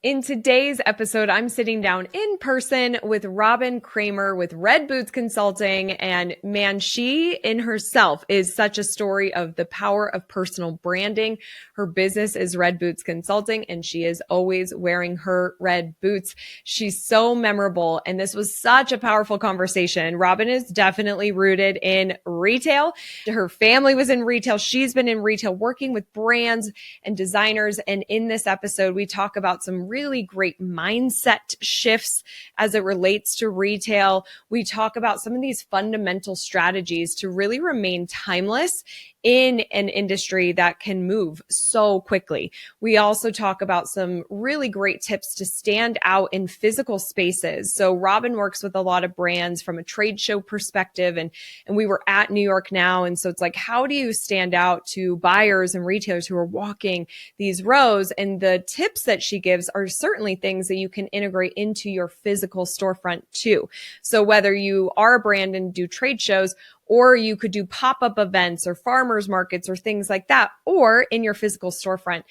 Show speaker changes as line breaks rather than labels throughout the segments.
In today's episode, I'm sitting down in person with Robin Kramer with Red Boots Consulting. And man, she in herself is such a story of the power of personal branding. Her business is Red Boots Consulting, and she is always wearing her red boots. She's so memorable. And this was such a powerful conversation. Robin is definitely rooted in retail. Her family was in retail. She's been in retail working with brands and designers. And in this episode, we talk about some really great mindset shifts as it relates to retail. We talk about some of these fundamental strategies to really remain timeless in an industry that can move so quickly. We also talk about some really great tips to stand out in physical spaces. So Robin works with a lot of brands from a trade show perspective, and we were at New York Now. And so it's like, how do you stand out to buyers and retailers who are walking these rows? And the tips that she gives are certainly things that you can integrate into your physical storefront too. So whether you are a brand and do trade shows, or you could do pop-up events or farmers markets or things like that, or in your physical storefront,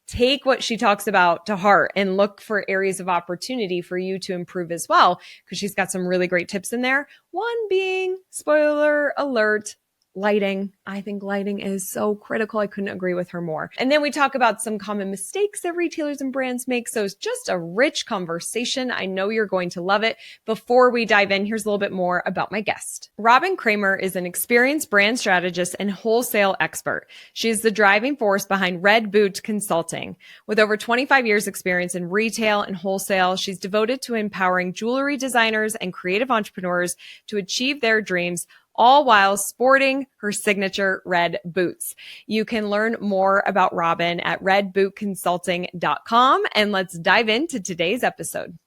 take what she talks about to heart and look for areas of opportunity for you to improve as well, because she's got some really great tips in there. One being, spoiler alert, lighting. I think lighting is so critical. I couldn't agree with her more. And then we talk about some common mistakes that retailers and brands make. So it's just a rich conversation. I know you're going to love it. Before we dive in, here's a little bit more about my guest. Robin Kramer is an experienced brand strategist and wholesale expert. She's the driving force behind Red Boot Consulting. With over 25 years experience in retail and wholesale, she's devoted to empowering jewelry designers and creative entrepreneurs to achieve their dreams, all while sporting her signature red boots. You can learn more about Robin at redbootconsulting.com. And let's dive into today's episode.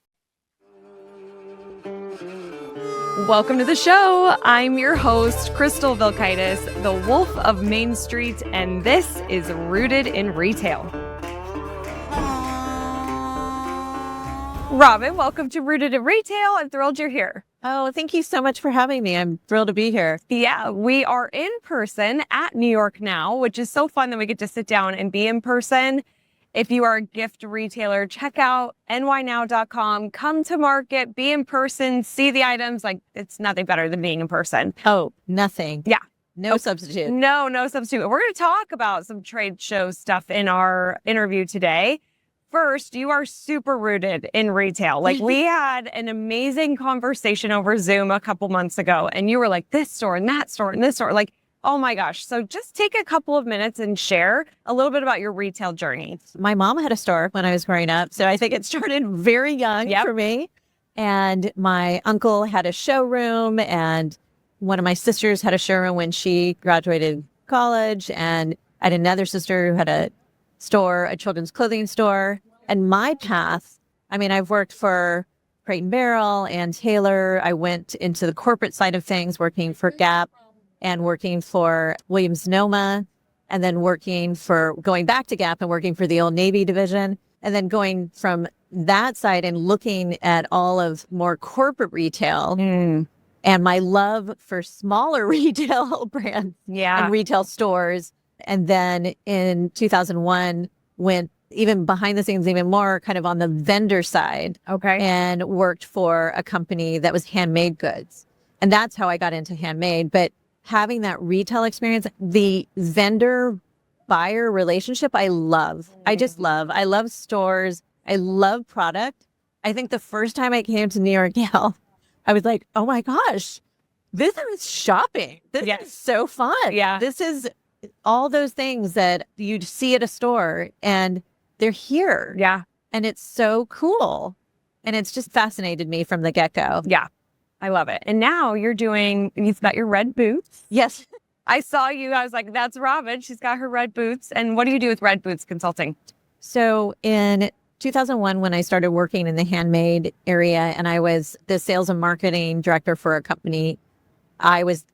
Welcome to the show. I'm your host, Crystal Vilkaitis, the Wolf of Main Street, and this is Rooted in Retail. Robin, welcome to Rooted in Retail. I'm thrilled you're here.
Oh, thank you so much for having me. I'm thrilled to be here.
Yeah, we are in person at New York Now, which is so fun that we get to sit down and be in person. If you are a gift retailer, check out nynow.com, come to market, be in person, see the items. Like, it's nothing better than being in person.
Oh, nothing.
Yeah.
No substitute.
No substitute. We're going to talk about some trade show stuff in our interview today. First, you are super rooted in retail. Like, we had an amazing conversation over Zoom a couple months ago, and you were like, this store and that store and this store. Like, oh my gosh. So just take a couple of minutes and share a little bit about your retail journey.
My mom had a store when I was growing up, so I think it started very young for me. And my uncle had a showroom, and one of my sisters had a showroom when she graduated college, and I had another sister who had a store, a children's clothing store. And my path, I mean, I've worked for Crate & Barrel and Taylor. I went into the corporate side of things, working for Gap and working for Williams-Sonoma, and then going back to Gap and working for the Old Navy division, and then going from that side and looking at all of more corporate retail and my love for smaller retail brands and retail stores. And then in 2001, went even behind the scenes, even more kind of on the vendor side.
Okay.
And worked for a company that was handmade goods. And that's how I got into handmade. But having that retail experience, the vendor buyer relationship, I love. I just love. I love stores. I love product. I think the first time I came to New York, I was like, oh my gosh, this is shopping. This is so fun.
Yeah.
This is all those things that you'd see at a store, and they're here.
Yeah.
And it's so cool. And it's just fascinated me from the get-go.
Yeah. I love it. And now you've got your red boots.
Yes.
I saw you. I was like, that's Robin. She's got her red boots. And what do you do with Red Boots Consulting?
So in 2001, when I started working in the handmade area, and I was the sales and marketing director for a company, I was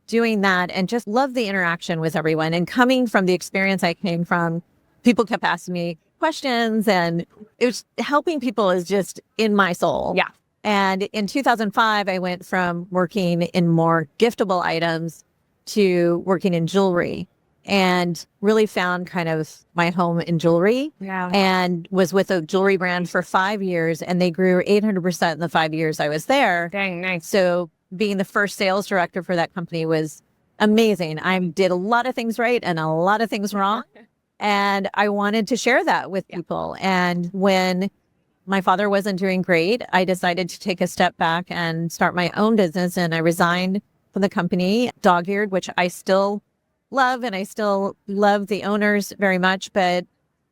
doing that and just loved the interaction with everyone. And coming from the experience I came from, people kept asking me questions, and it was helping people is just in my soul.
Yeah.
And in 2005, I went from working in more giftable items to working in jewelry. and really found kind of my home in jewelry.
Yeah.
And was with a jewelry brand for 5 years, and they grew 800% in the 5 years I was there.
Dang, nice.
So being the first sales director for that company was amazing. I did a lot of things right and a lot of things wrong. And I wanted to share that with people. And when my father wasn't doing great, I decided to take a step back and start my own business. And I resigned from the company, dog-eared, which I still love. And I still love the owners very much. But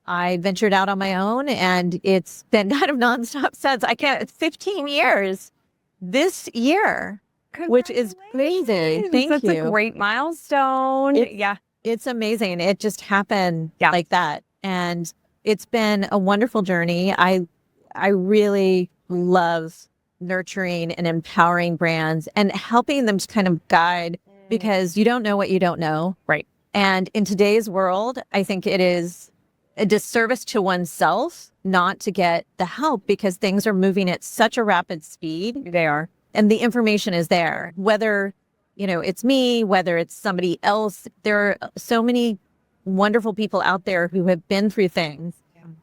I ventured out on my own, and it's been kind of nonstop since. It's 15 years this year, which is crazy. Thank
That's
you.
That's a great milestone.
It's amazing. It just happened like that. And it's been a wonderful journey. I really love nurturing and empowering brands and helping them to kind of guide, because you don't know what you don't know.
Right.
And in today's world, I think it is a disservice to oneself not to get the help, because things are moving at such a rapid speed.
They are.
And the information is there, whether it's me, whether it's somebody else. There are so many wonderful people out there who have been through things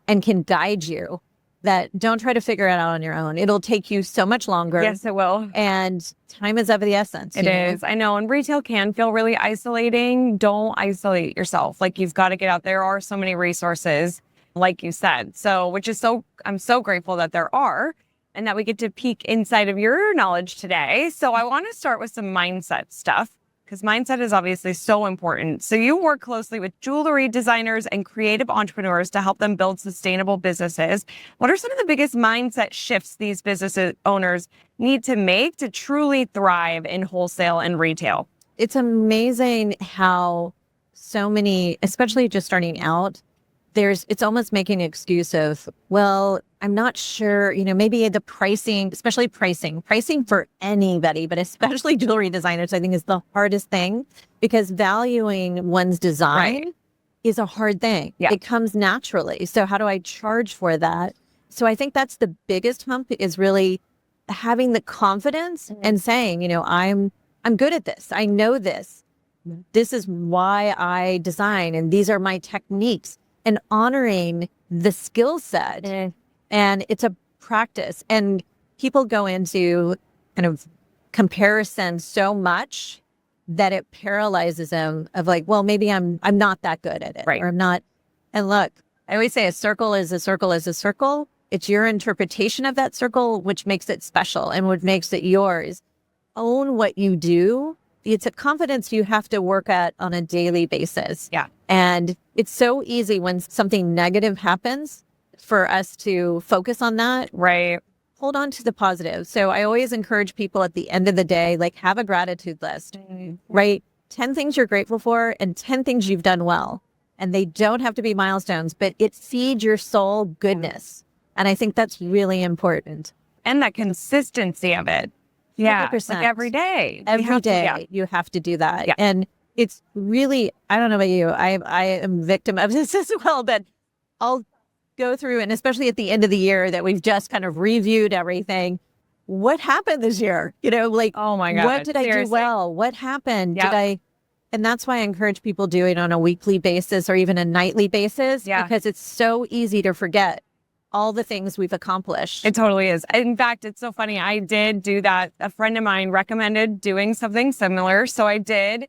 and can guide you, that don't try to figure it out on your own. It'll take you so much longer.
Yes, it will.
And time is of the essence.
It is. I know. And retail can feel really isolating. Don't isolate yourself. Like, you've got to get out. There are so many resources, like you said. So, I'm so grateful that there are, and that we get to peek inside of your knowledge today. So I want to start with some mindset stuff, because mindset is obviously so important. So you work closely with jewelry designers and creative entrepreneurs to help them build sustainable businesses. What are some of the biggest mindset shifts these business owners need to make to truly thrive in wholesale and retail?
It's amazing how so many, especially just starting out, it's almost making an excuse of, well, I'm not sure, maybe the pricing, especially pricing for anybody, but especially jewelry designers, I think is the hardest thing, because valuing one's design is a hard thing.
Yeah.
It comes naturally. So how do I charge for that? So I think that's the biggest hump, is really having the confidence and saying, I'm good at this. I know this. This is why I design, and these are my techniques. And honoring the skill set. And it's a practice. And people go into kind of comparison so much that it paralyzes them, of like, well, maybe I'm not that good at it.
Right.
Or I'm not. And look, I always say a circle is a circle is a circle. It's your interpretation of that circle which makes it special and what makes it yours. Own what you do. It's a confidence you have to work at on a daily basis.
Yeah.
And it's so easy when something negative happens for us to focus on that.
Right.
Hold on to the positive. So I always encourage people at the end of the day, like, have a gratitude list, right? 10 things you're grateful for and 10 things you've done well. And they don't have to be milestones, but it feeds your soul goodness. And I think that's really important.
And that consistency of it. Yeah.
100%.
Like every day.
Every day you have to do that.
Yeah.
And it's really, I don't know about you, I am a victim of this as well, but I'll go through, and especially at the end of the year that we've just kind of reviewed everything. What happened this year? Like,
oh my God,
what did I do well? What happened?
Yep.
And that's why I encourage people do it on a weekly basis or even a nightly basis, because it's so easy to forget all the things we've accomplished.
It totally is. In fact, it's so funny. I did do that. A friend of mine recommended doing something similar. So I did.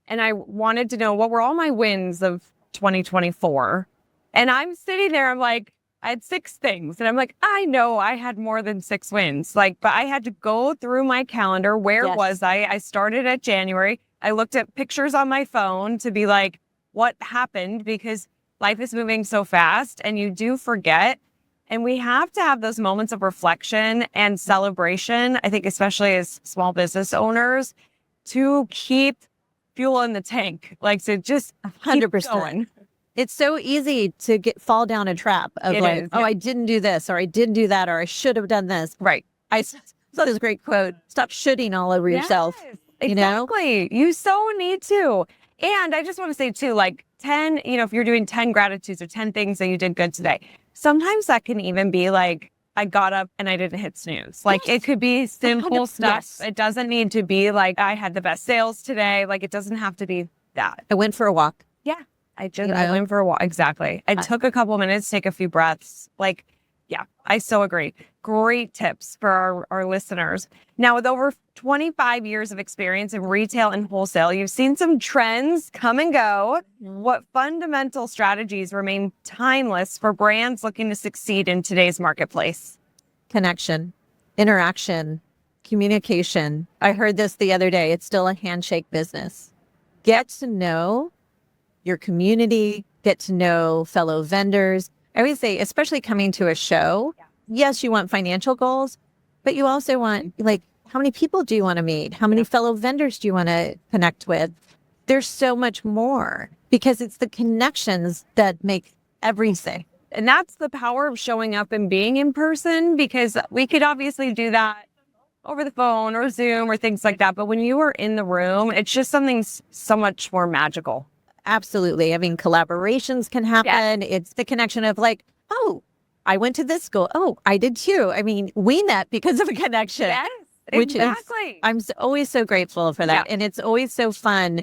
And I wanted to know, what were all my wins of 2024? And I'm sitting there, I'm like, I had 6 things. And I'm like, I know I had more than 6 wins. But I had to go through my calendar. Where was I? I started at January. I looked at pictures on my phone to be like, what happened? Because life is moving so fast and you do forget. And we have to have those moments of reflection and celebration, I think, especially as small business owners, to keep fuel in the tank, to just
100%.
keep going.
It's so easy to fall down a trap of I didn't do this, or I didn't do that, or I should have done this.
Right.
I saw this great quote, stop shitting all over yourself.
Exactly. You so need to. And I just want to say too, 10, if you're doing 10 gratitudes or 10 things that you did good today, sometimes that can even be I got up and I didn't hit snooze. It could be simple stuff. It doesn't need to be I had the best sales today. It doesn't have to be that.
I went for a walk.
Yeah. I went for a walk. Exactly. I took a couple minutes, take a few breaths. Like, yeah, I so agree. Great tips for our listeners. Now, with over 25 years of experience in retail and wholesale, you've seen some trends come and go. What fundamental strategies remain timeless for brands looking to succeed in today's marketplace?
Connection, interaction, communication. I heard this the other day. It's still a handshake business. Get to know your community, get to know fellow vendors. I always say, especially coming to a show, yes, you want financial goals, but you also want, like, how many people do you want to meet? How many fellow vendors do you want to connect with? There's so much more because it's the connections that make everything.
And that's the power of showing up and being in person, because we could obviously do that over the phone or Zoom or things like that. But when you are in the room, it's just something so much more magical.
Absolutely. I mean, collaborations can happen. It's the connection of like, oh, I went to this school. Oh, I did too. I mean, we met because of a connection.
Yes,
which
exactly.
I'm always so grateful for that. And it's always so fun.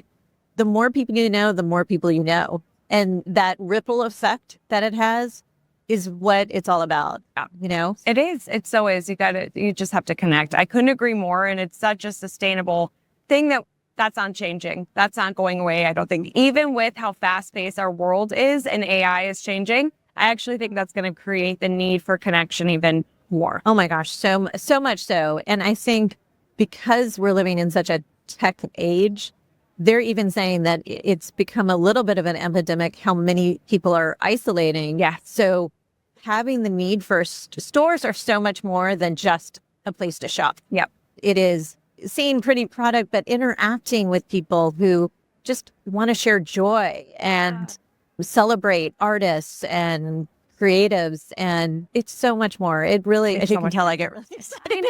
The more people you know, the more people you know. And that ripple effect that it has is what it's all about. You know?
It is. It so is. You just have to connect. I couldn't agree more. And it's such a sustainable thing that's not changing. That's not going away, I don't think. Even with how fast-paced our world is and AI is changing, I actually think that's going to create the need for connection even more.
Oh my gosh, so much so. And I think because we're living in such a tech age, they're even saying that it's become a little bit of an epidemic how many people are isolating.
Yeah.
So having the need for stores are so much more than just a place to shop.
Yep.
It is seeing pretty product, but interacting with people who just want to share joy and celebrate artists and creatives. And it's so much more. It really, as you can tell, I get really excited.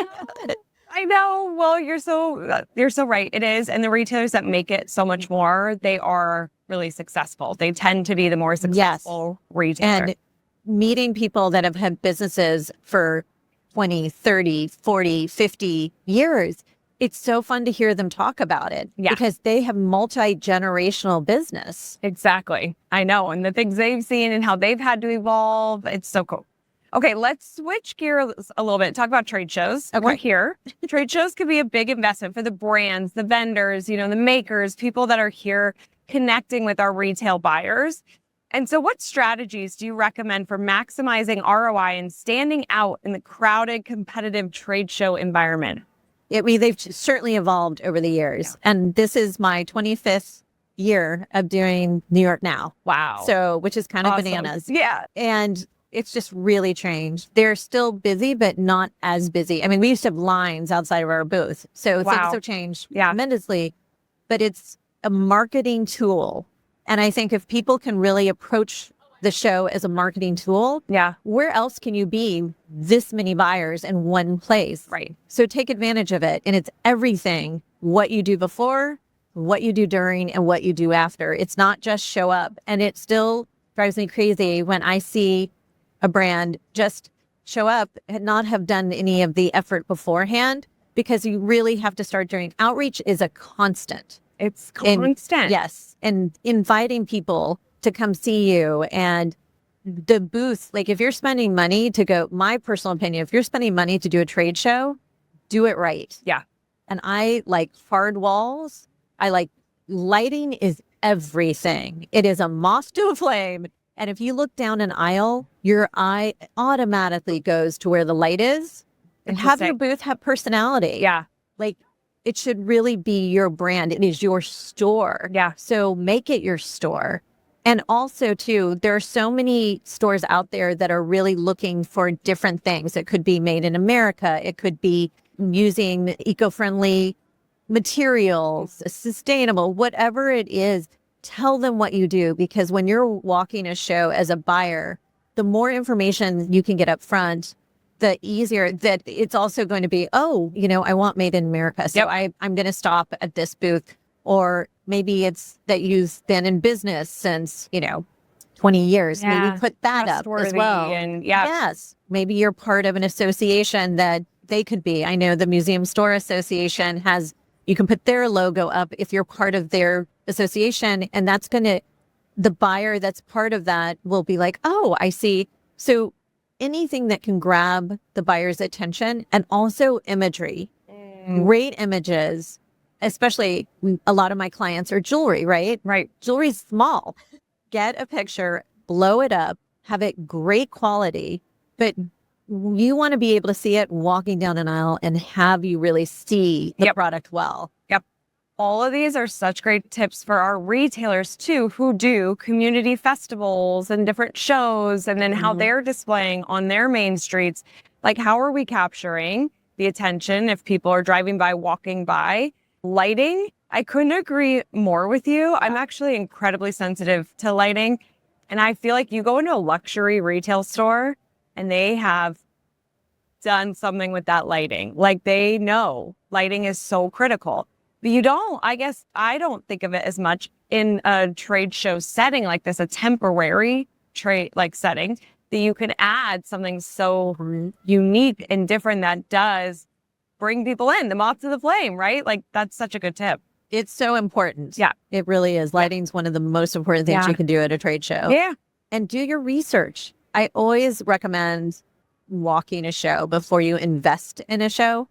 I know. Well, you're so right. It is. And the retailers that make it so much more, they are really successful. They tend to be the more successful retailer.
And meeting people that have had businesses for 20, 30, 40, 50 years, it's so fun to hear them talk about it because they have multi-generational business.
Exactly. I know. And the things they've seen and how they've had to evolve. It's so cool. Okay, let's switch gears a little bit. Talk about trade shows.
Okay.
We're here. Trade shows can be a big investment for the brands, the vendors, the makers, people that are here connecting with our retail buyers. And so what strategies do you recommend for maximizing ROI and standing out in the crowded, competitive trade show environment?
They've certainly evolved over the years. And this is my 25th year of doing New York Now.
Wow.
So, which is kind of bananas.
Yeah.
And it's just really changed. They're still busy, but not as busy. I mean, we used to have lines outside of our booth. So things have changed tremendously, but it's a marketing tool. And I think if people can really approach the show as a marketing tool, where else can you be this many buyers in one place?
Right.
So take advantage of it. And it's everything, what you do before, what you do during, and what you do after. It's not just show up. And it still drives me crazy when I see a brand just show up and not have done any of the effort beforehand, because you really have to start doing outreach is a constant.
It's constant.
Yes. And inviting people to come see you, and the booth, like if you're spending money to go, my personal opinion, if you're spending money to do a trade show, do it right.
Yeah.
And I like hard walls. I like lighting is everything. It is a moth to a flame. And if you look down an aisle, your eye automatically goes to where the light is. And have your booth have personality.
Yeah.
Like it should really be your brand. It is your store.
Yeah.
So make it your store. And also, too, there are so many stores out there that are really looking for different things. It could be made in America. It could be using eco-friendly materials, sustainable, whatever it is. Tell them what you do, because when you're walking a show as a buyer, the more information you can get up front, the easier that it's also going to be, I want made in America. So I'm going to stop at this booth. Or maybe it's that you've been in business since, 20 years. Maybe put that up as well.
And
yes. Maybe you're part of an association that they could be. I know the Museum Store Association you can put their logo up if you're part of their association, and that's going to the buyer that's part of that will be like, oh, I see. So anything that can grab the buyer's attention, and also imagery, great images, especially a lot of my clients are jewelry, right?
Right.
Jewelry's small. Get a picture, blow it up, have it great quality, but you want to be able to see it walking down an aisle and have you really see the product well.
Yep. All of these are such great tips for our retailers too, who do community festivals and different shows, and then how they're displaying on their main streets. Like, how are we capturing the attention if people are driving by, walking by? Lighting, I couldn't agree more with you. I'm actually incredibly sensitive to lighting. And I feel like you go into a luxury retail store and they have done something with that lighting. Like, they know lighting is so critical. But I don't think of it as much in a trade show setting like this, a temporary trade like setting, that you can add something so unique and different that does bring people in, the moth to the flame, right? Like, that's such a good tip.
It's so important.
Yeah.
It really is. Lighting's one of the most important things you can do at a trade show.
Yeah.
And do your research. I always recommend walking a show before you invest in a show.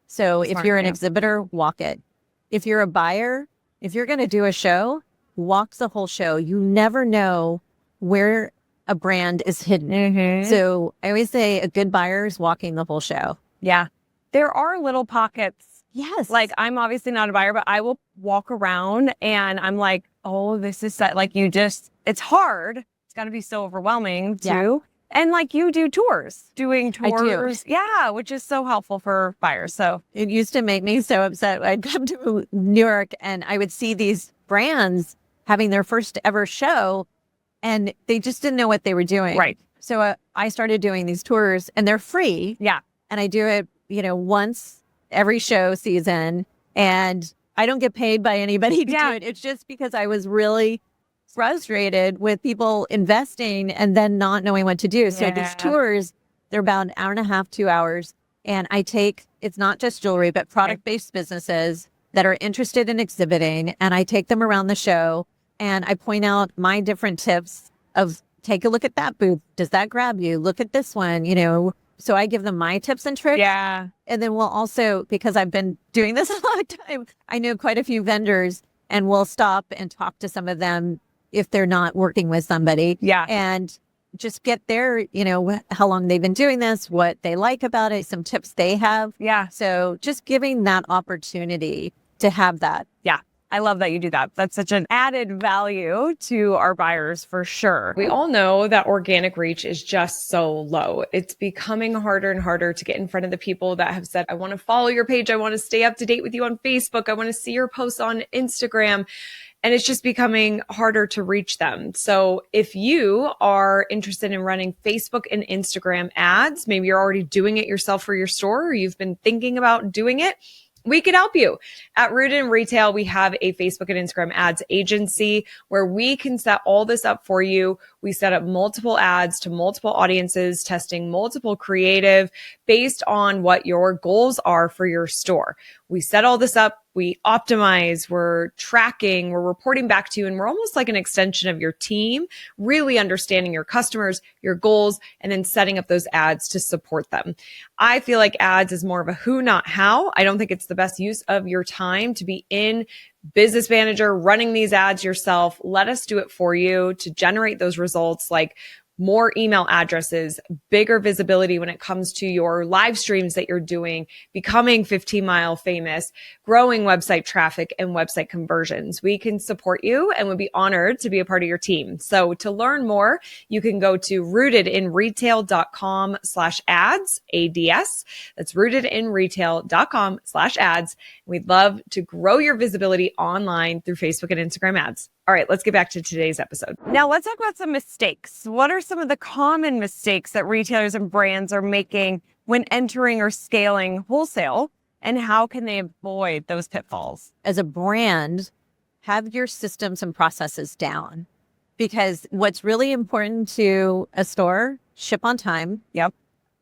So if you're an exhibitor, walk it. If you're a buyer, if you're going to do a show, walk the whole show. You never know where a brand is hidden. So I always say a good buyer is walking the whole show.
Yeah. There are little pockets.
Yes.
Like, I'm obviously not a buyer, but I will walk around and I'm like, oh, this is set. Like, it's hard. It's got to be so overwhelming too.
Yeah.
And like, you do doing
I
tours.
do.
Yeah. Which is so helpful for buyers. So
it used to make me so upset. I'd come to New York and I would see these brands having their first ever show and they just didn't know what they were doing.
Right.
So I started doing these tours and they're free.
Yeah.
And I do it, once every show season, and I don't get paid by anybody to do it. It's just because I was really frustrated with people investing and then not knowing what to do. So these tours, they're about an hour and a half, 2 hours. And it's not just jewelry, but product-based businesses that are interested in exhibiting. And I take them around the show and I point out my different tips of, take a look at that booth. Does that grab you? Look at this one, So I give them my tips and tricks.
Yeah.
And then we'll also, because I've been doing this a long time, I know quite a few vendors and we'll stop and talk to some of them if they're not working with somebody.
Yeah.
And just get their, how long they've been doing this, what they like about it, some tips they have.
Yeah.
So just giving that opportunity to have that.
Yeah. I love that you do that. That's such an added value to our buyers for sure.
We all know that organic reach is just so low. It's becoming harder and harder to get in front of the people that have said, I want to follow your page. I want to stay up to date with you on Facebook. I want to see your posts on Instagram. And it's just becoming harder to reach them. So if you are interested in running Facebook and Instagram ads, maybe you're already doing it yourself for your store, or you've been thinking about doing it, we can help you. At Rooted in Retail, we have a Facebook and Instagram ads agency where we can set all this up for you. We set up multiple ads to multiple audiences, testing multiple creative based on what your goals are for your store. We set all this up. We optimize, we're tracking, we're reporting back to you, and we're almost like an extension of your team, really understanding your customers, your goals, and then setting up those ads to support them. I feel like ads is more of a who, not how. I don't think it's the best use of your time to be in Business Manager running these ads yourself. Let us do it for you to generate those results, like more email addresses, bigger visibility when it comes to your live streams that you're doing, becoming 15-mile famous, growing website traffic and website conversions. We can support you and would be honored to be a part of your team. So to learn more, you can go to rootedinretail.com/ads, ADS. That's rootedinretail.com/ads. We'd love to grow your visibility online through Facebook and Instagram ads. All right, let's get back to today's episode.
Now let's talk about some mistakes. What are some of the common mistakes that retailers and brands are making when entering or scaling wholesale, and how can they avoid those pitfalls?
As a brand, have your systems and processes down, because what's really important to a store, ship on time,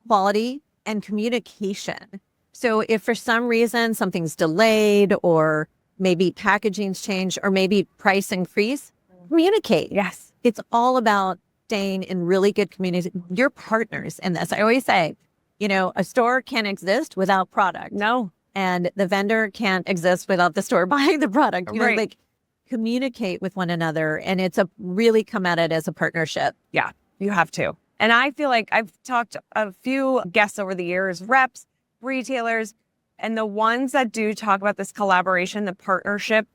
quality, and communication. So if for some reason something's delayed, or maybe packaging's changed, or maybe price increase, Communicate.
Yes.
It's all about staying in really good community. You're partners in this. I always say, a store can't exist without product.
No.
And the vendor can't exist without the store buying the product.
Right.
Communicate with one another. And it's really come at it as a partnership.
Yeah, you have to. And I feel like I've talked to a few guests over the years, reps, retailers, and the ones that do talk about this collaboration, the partnership,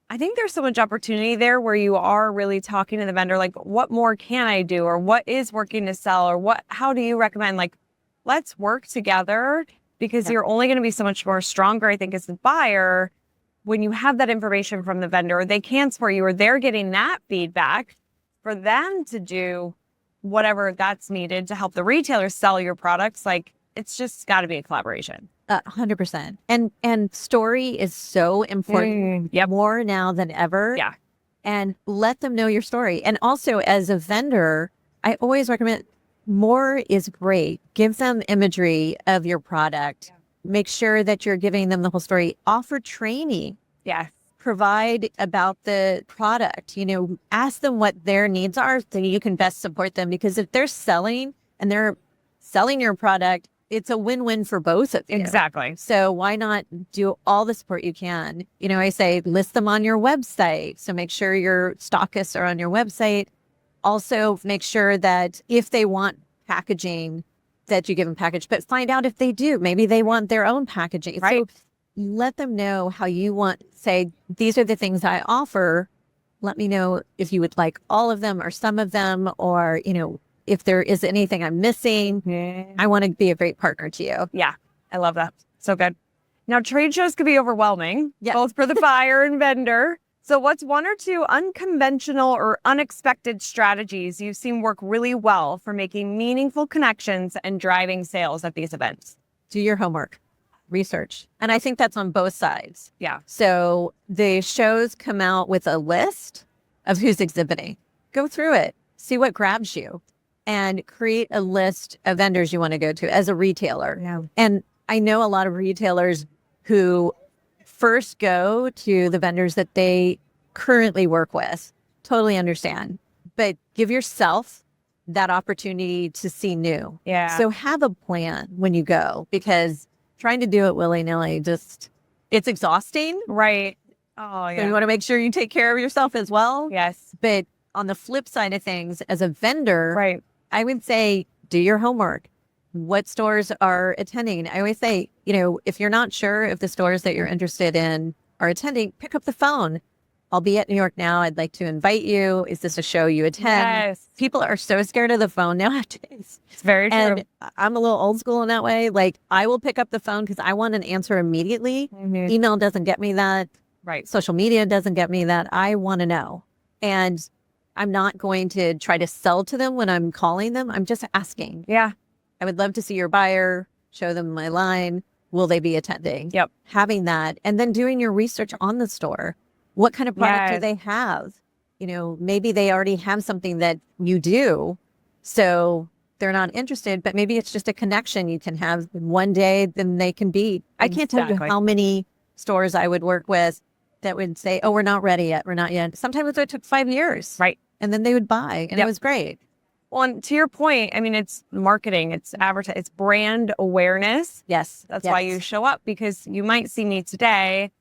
I think there's so much opportunity there where you are really talking to the vendor, like, what more can I do? Or what is working to sell? Or how do you recommend? Like, let's work together, because you're only going to be so much more stronger, I think, as the buyer when you have that information from the vendor, or they can support you, or they're getting that feedback for them to do whatever that's needed to help the retailer sell your products. Like, it's just got to be a collaboration.
100%. And story is so important more now than ever.
Yeah.
And let them know your story. And also, as a vendor, I always recommend more is great. Give them imagery of your product. Make sure that you're giving them the whole story. Offer training.
Yes.
Provide about the product. Ask them what their needs are so you can best support them. Because if they're selling your product, it's a win-win for both of you.
Exactly.
So why not do all the support you can? I say list them on your website. So make sure your stockists are on your website. Also, make sure that if they want packaging, that you give them package, but find out if they do. Maybe they want their own packaging.
Right.
So let them know how you want. Say, these are the things I offer. Let me know if you would like all of them or some of them, or, if there is anything I'm missing. I want to be a great partner to you.
Yeah, I love that. So good. Now, trade shows can be overwhelming, both for the buyer and vendor. So what's one or two unconventional or unexpected strategies you've seen work really well for making meaningful connections and driving sales at these events?
Do your homework, research. And I think that's on both sides.
Yeah.
So the shows come out with a list of who's exhibiting. Go through it, see what grabs you, and create a list of vendors you want to go to as a retailer.
Yeah.
And I know a lot of retailers who first go to the vendors that they currently work with. Totally understand. But give yourself that opportunity to see new.
Yeah.
So have a plan when you go, because trying to do it willy-nilly, it's exhausting.
Right. Oh, yeah.
So you want to make sure you take care of yourself as well.
Yes.
But on the flip side of things, as a vendor,
Right.
I would say do your homework. What stores are attending? I always say, if you're not sure if the stores that you're interested in are attending, pick up the phone. I'll be at New York now. I'd like to invite you. Is this a show you attend?
Yes.
People are so scared of the phone nowadays.
It's very true.
And I'm a little old school in that way. Like, I will pick up the phone because I want an answer immediately.
Mhm.
Email doesn't get me that.
Right.
Social media doesn't get me that. I want to know. And I'm not going to try to sell to them when I'm calling them. I'm just asking.
Yeah.
I would love to see your buyer, show them my line. Will they be attending?
Yep.
Having that. And then doing your research on the store. What kind of product do they have? Maybe they already have something that you do. So they're not interested, but maybe it's just a connection you can have one day, then they can be. I can't tell you how many stores I would work with that would say, oh, we're not ready yet. We're not yet. Sometimes it took 5 years.
Right.
And then they would buy, and it was great.
Well, and to your point, I mean, it's marketing, it's advertising, it's brand awareness.
Yes.
That's why you show up, because you might see me today,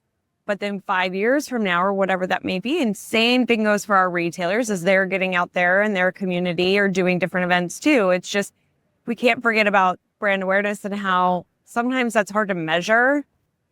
but then 5 years from now, or whatever that may be. And same thing goes for our retailers as they're getting out there in their community or doing different events too. It's just, we can't forget about brand awareness and how sometimes that's hard to measure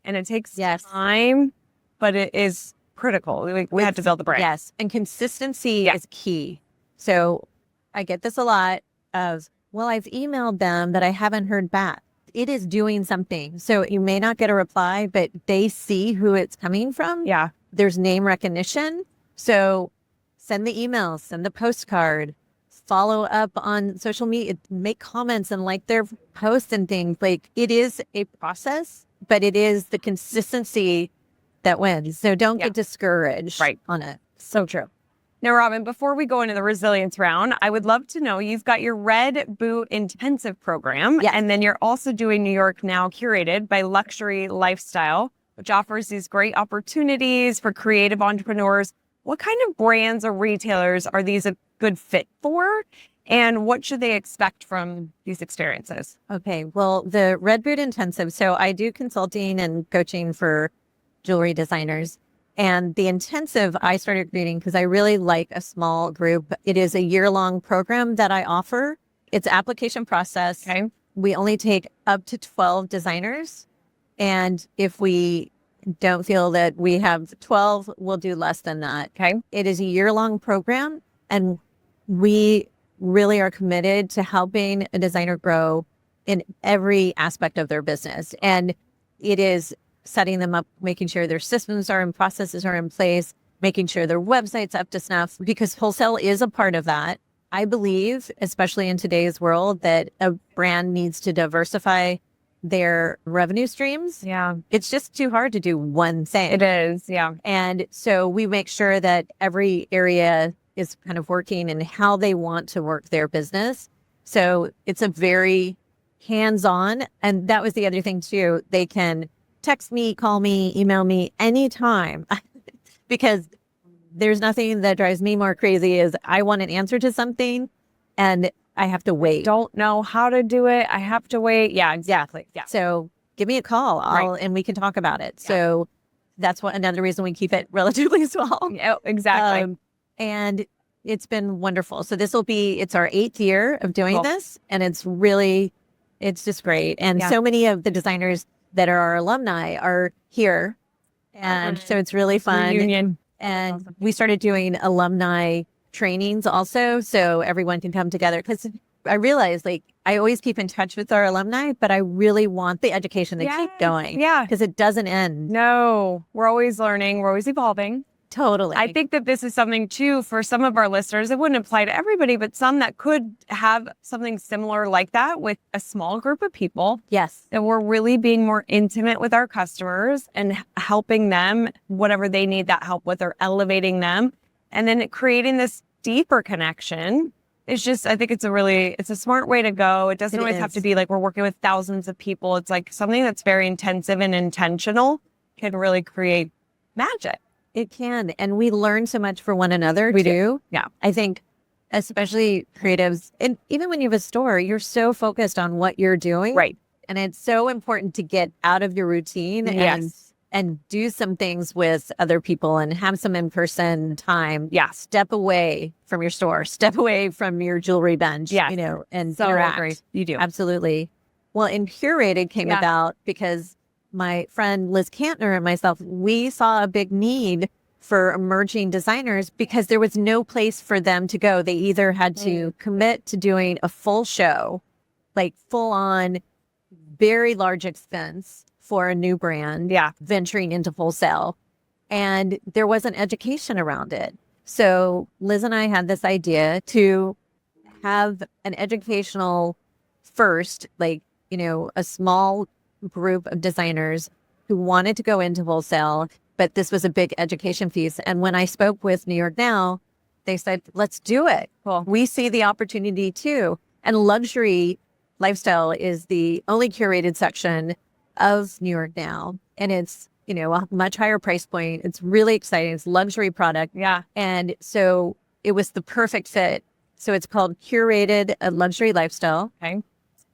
and it takes time, but it is critical. We have to build the brand.
Yes. And consistency is key. So I get this a lot of, well, I've emailed them, but I haven't heard back. It is doing something. So you may not get a reply, but they see who it's coming from.
Yeah.
There's name recognition. So send the email, send the postcard, follow up on social media, make comments and like their posts and things. Like, it is a process, but it is the consistency that wins. So don't get discouraged on it.
So true. Now, Robin, before we go into the resilience round, I would love to know, you've got your Red Boot Intensive program, and then you're also doing New York Now Curated by Luxury Lifestyle, which offers these great opportunities for creative entrepreneurs what kind of brands or retailers are these a good fit for? And what should they expect from these experiences?
Okay, well, the Red Boot Intensive. So I do consulting and coaching for jewelry designers. And the intensive I started creating because I really like a small group. It is a year-long program that I offer. It's application process.
Okay.
We only take up to 12 designers. And if we don't feel that we have 12, we'll do less than that.
Okay.
It is a year-long program. And we really are committed to helping a designer grow in every aspect of their business. And it is setting them up, making sure their systems are and processes are in place, making sure their website's up to snuff, because wholesale is a part of that. I believe, especially in today's world, that a brand needs to diversify their revenue streams.
Yeah.
It's just too hard to do one thing.
It is. Yeah.
And so we make sure that every area is kind of working and how they want to work their business. So it's a very hands-on. And that was the other thing too. They can text me, call me, email me anytime because there's nothing that drives me more crazy is I want an answer to something and I have to wait.
Don't know how to do it. I have to wait. Yeah, exactly. Yeah.
So give me a call and we can talk about it.
Yeah.
So that's another reason we keep it relatively small.
Yeah, exactly.
And it's been wonderful. So it's our 8th year of doing
Cool.
this. And it's just great. And
Yeah.
so many of the designers that are our alumni are here. And so it's really fun.
Reunion.
And
Awesome.
we started doing alumni trainings also. So everyone can come together. Because I realized I always keep in touch with our alumni, but I really want the education to keep going.
Yeah.
Because it doesn't end.
No, we're always learning. We're always evolving.
Totally.
I think that this is something too for some of our listeners. It wouldn't apply to everybody, but some that could have something similar like that with a small group of people.
Yes.
That we're really being more intimate with our customers and helping them, whatever they need that help with, or elevating them. And then creating this deeper connection is just, I think it's a smart way to go. It doesn't always have to be like we're working with thousands of people. It's like something that's very intensive and intentional can really create magic.
It can. And we learn so much for one another
We
too.
do. Yeah.
I think especially creatives, and even when you have a store, you're so focused on what you're doing.
Right.
And it's so important to get out of your routine and do some things with other people and have some in-person time.
Yeah.
Step away from your store, step away from your jewelry bench,
Yes.
And
So
interact.
agree. You do.
Absolutely. Well, and Curated came
Yeah.
about because my friend Liz Kantner and myself, we saw a big need for emerging designers because there was no place for them to go. They either had to commit to doing a full show, like full on, very large expense for a new brand, venturing into wholesale. And there wasn't education around it. So Liz and I had this idea to have an educational first, a small group of designers who wanted to go into wholesale, but this was a big education piece. And when I spoke with New York Now, they said, let's do it.
Cool.
We see the opportunity too. And luxury lifestyle is the only curated section of New York Now. And it's, a much higher price point. It's really exciting. It's luxury product.
Yeah.
And so it was the perfect fit. So it's called Curated a Luxury Lifestyle.
Okay.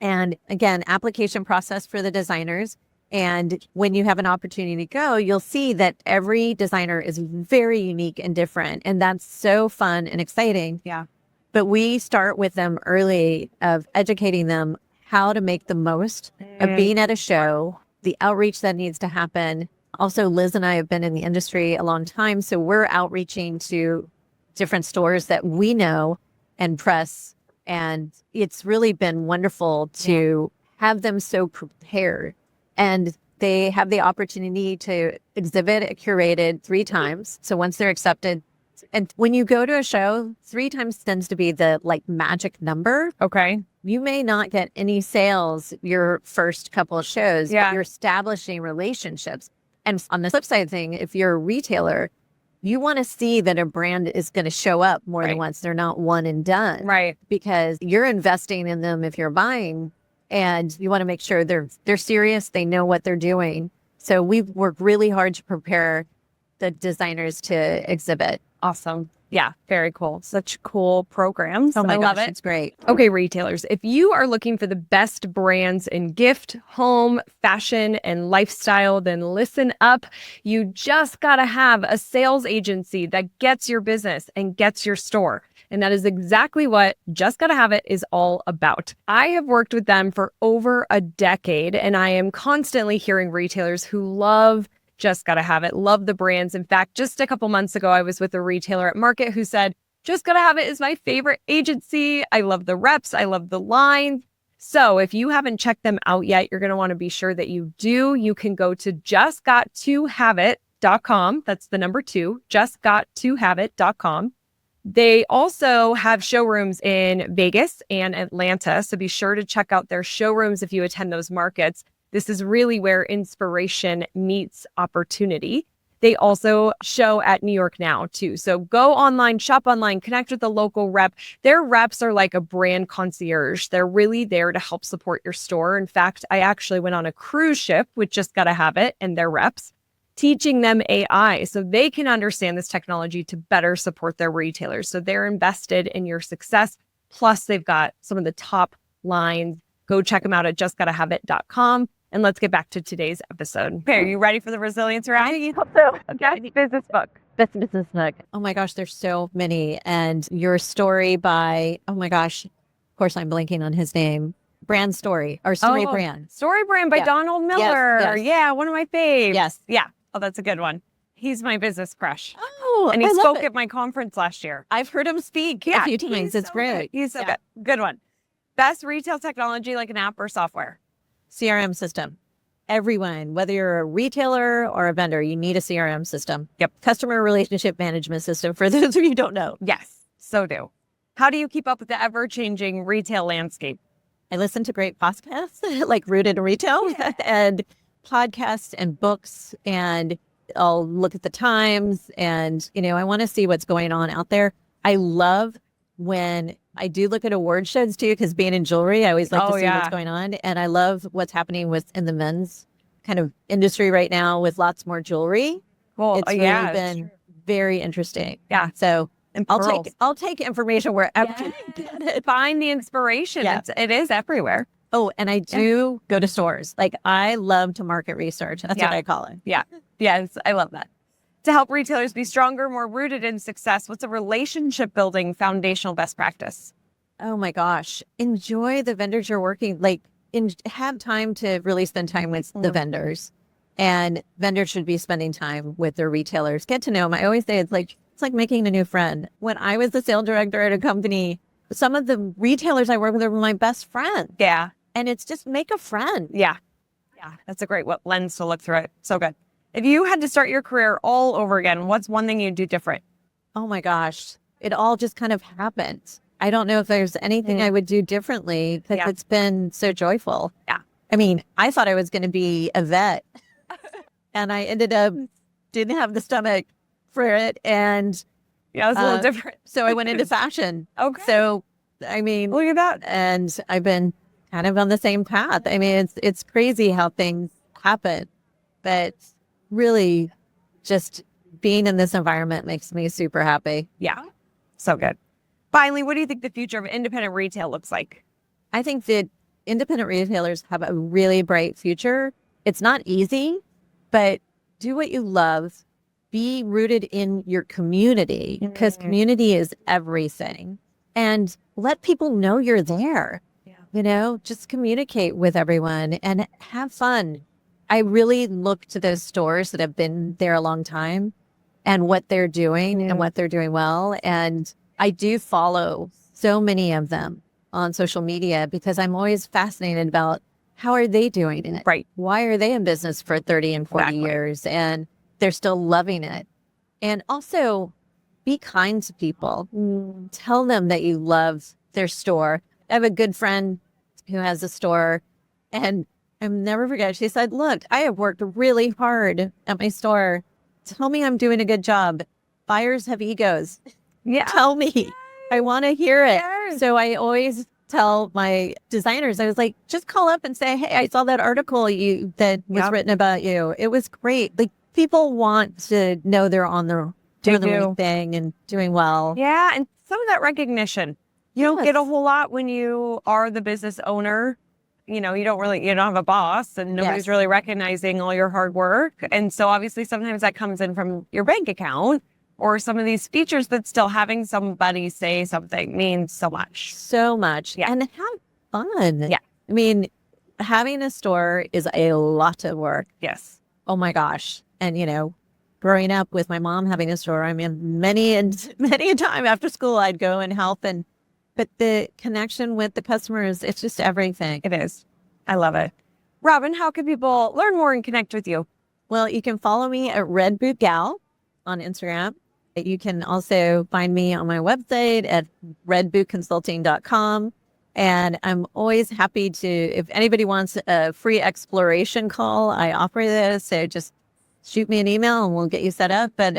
And again, application process for the designers. And when you have an opportunity to go, you'll see that every designer is very unique and different. And that's so fun and exciting.
Yeah.
But we start with them early of educating them how to make the most of being at a show, the outreach that needs to happen. Also, Liz and I have been in the industry a long time. So we're outreaching to different stores that we know and press. And it's really been wonderful to have them so prepared. And they have the opportunity to exhibit at Curated 3 times. So once they're accepted, and when you go to a show, 3 times tends to be the magic number.
Okay.
You may not get any sales your first couple of shows,
Yeah.
but you're establishing relationships. And on the flip side thing, if you're a retailer, you want to see that a brand is going to show up more than once. They're not one and done.
Right.
Because you're investing in them if you're buying, and you want to make sure they're serious, they know what they're doing. So we've worked really hard to prepare the designers to exhibit.
Awesome. Yeah, very cool. Such cool programs.
Oh my
I love
gosh,
it.
it's great.
Okay, retailers, if you are looking for the best brands in gift, home, fashion, and lifestyle, then listen up. You just got to have a sales agency that gets your business and gets your store. And that is exactly what Just Gotta Have It is all about. I have worked with them for over a decade, and I am constantly hearing retailers who love Just Gotta Have It, love the brands. In fact, just a couple months ago, I was with a retailer at Market who said, Just Gotta Have It is my favorite agency. I love the reps. I love the line. So if you haven't checked them out yet, you're going to want to be sure that you do. You can go to justgottohaveit.com. That's the number 2, justgottohaveit.com. They also have showrooms in Vegas and Atlanta. So be sure to check out their showrooms if you attend those markets. This is really where inspiration meets opportunity. They also show at New York Now too. So go online, shop online, connect with the local rep. Their reps are like a brand concierge. They're really there to help support your store. In fact, I actually went on a cruise ship with Just Gotta Have It and their reps, teaching them AI so they can understand this technology to better support their retailers. So they're invested in your success. Plus, they've got some of the top lines. Go check them out at justgottahaveit.com. And let's get back to today's episode.
Okay, are you ready for the resilience round?
I hope so.
Okay, business book.
Best business book. Oh my gosh, there's so many. And your story by, oh my gosh, of course I'm blanking on his name. Brand Story or Story Brand.
Story Brand by
Yeah.
Donald Miller.
Yes.
Yeah, one of my faves.
Yes.
Yeah. Oh, that's a good one. He's my business crush.
Oh,
And he
I love
spoke
it.
at my conference last year.
I've heard him speak a few times.
he's
It's
so
great.
good. He's so
Yeah.
good. Good one. Best retail technology, like an app or software.
CRM system. Everyone, whether you're a retailer or a vendor, you need a CRM system.
Yep.
Customer relationship management system for those of you who don't know.
Yes, so do. How do you keep up with the ever-changing retail landscape?
I listen to great podcasts like Rooted in Retail and podcasts and books, and I'll look at the times and, I want to see what's going on out there. I love when I do look at award shows too, because being in jewelry, I always like to see what's going on. And I love what's happening in the men's kind of industry right now with lots more jewelry.
Well,
It's really been very interesting.
Yeah.
So
And
I'll take information wherever I can get it.
Find the inspiration.
Yeah.
It is everywhere.
Oh, and I do go to stores. Like I love to market research. That's what I call it.
Yeah. Yes, I love that. To help retailers be stronger, more rooted in success, what's a relationship building foundational best practice?
Oh my gosh. Enjoy the vendors you're working, have time to really spend time with the vendors, and vendors should be spending time with their retailers. Get to know them. I always say it's like making a new friend. When I was the sales director at a company, some of the retailers I work with were my best friends.
Yeah.
And it's just make a friend.
Yeah. Yeah. That's a great lens to look through it. So good. If you had to start your career all over again, what's one thing you'd do different?
Oh my gosh. It all just kind of happened. I don't know if there's anything I would do differently because it's been so joyful.
Yeah.
I mean, I thought I was going to be a vet and I ended up didn't have the stomach for it. And
Yeah, it's a little different.
so I went into fashion.
Okay.
So, I mean,
Look at that.
and I've been kind of on the same path. I mean, it's crazy how things happen, but really just being in this environment makes me super happy.
Yeah. So good. Finally, what do you think the future of independent retail looks like?
I think that independent retailers have a really bright future. It's not easy, but do what you love. Be rooted in your community because community is everything. And let people know you're there. Just communicate with everyone and have fun. I really look to those stores that have been there a long time and what they're doing and what they're doing well. And I do follow so many of them on social media because I'm always fascinated about how are they doing it?
Right.
Why are they in business for 30 and 40 years and they're still loving it? And also be kind to people. Tell them that you love their store. I have a good friend who has a store and I'll never forget. She said, look, I have worked really hard at my store. Tell me I'm doing a good job. Buyers have egos.
Yeah.
Tell me. I want to hear it.
Yes.
So I always tell my designers, I was like, just call up and say, hey, I saw that article that was written about you. It was great. Like people want to know they're on the doing the right thing and doing well.
Yeah, and some of that recognition. You don't get a whole lot when you are the business owner. You don't have a boss and nobody's really recognizing all your hard work. And so obviously sometimes that comes in from your bank account or some of these features, but still having somebody say something means so much.
So much.
Yeah.
And have fun.
Yeah.
I mean, having a store is a lot of work.
Yes.
Oh my gosh. And, growing up with my mom having a store, I mean, many a time after school, I'd go and help. But the connection with the customers, it's just everything.
It is. I love it. Robin, how can people learn more and connect with you?
Well, you can follow me at Red Boot Gal on Instagram. You can also find me on my website at redbootconsulting.com. And I'm always happy to, if anybody wants a free exploration call, I offer this. So just shoot me an email and we'll get you set up. But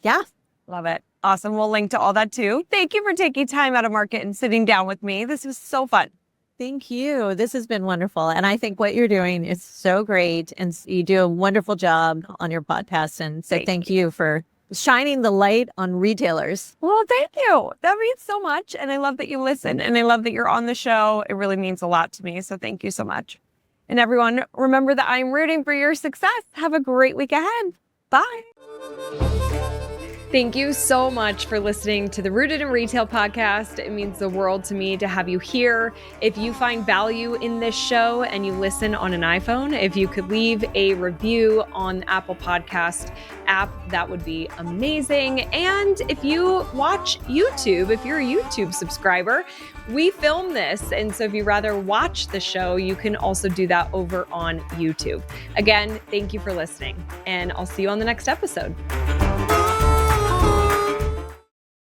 yeah.
Love it. Awesome. We'll link to all that too. Thank you for taking time out of market and sitting down with me. This was so fun.
Thank you. This has been wonderful. And I think what you're doing is so great. And you do a wonderful job on your podcast. And so thank you for shining the light on retailers.
Well, thank you. That means so much. And I love that you listen. And I love that you're on the show. It really means a lot to me. So thank you so much. And everyone, remember that I'm rooting for your success. Have a great week ahead. Bye.
Thank you so much for listening to the Rooted in Retail podcast. It means the world to me to have you here. If you find value in this show and you listen on an iPhone, if you could leave a review on the Apple Podcast app, that would be amazing. And if you watch YouTube, if you're a YouTube subscriber, we film this. And so if you rather watch the show, you can also do that over on YouTube. Again, thank you for listening, and I'll see you on the next episode.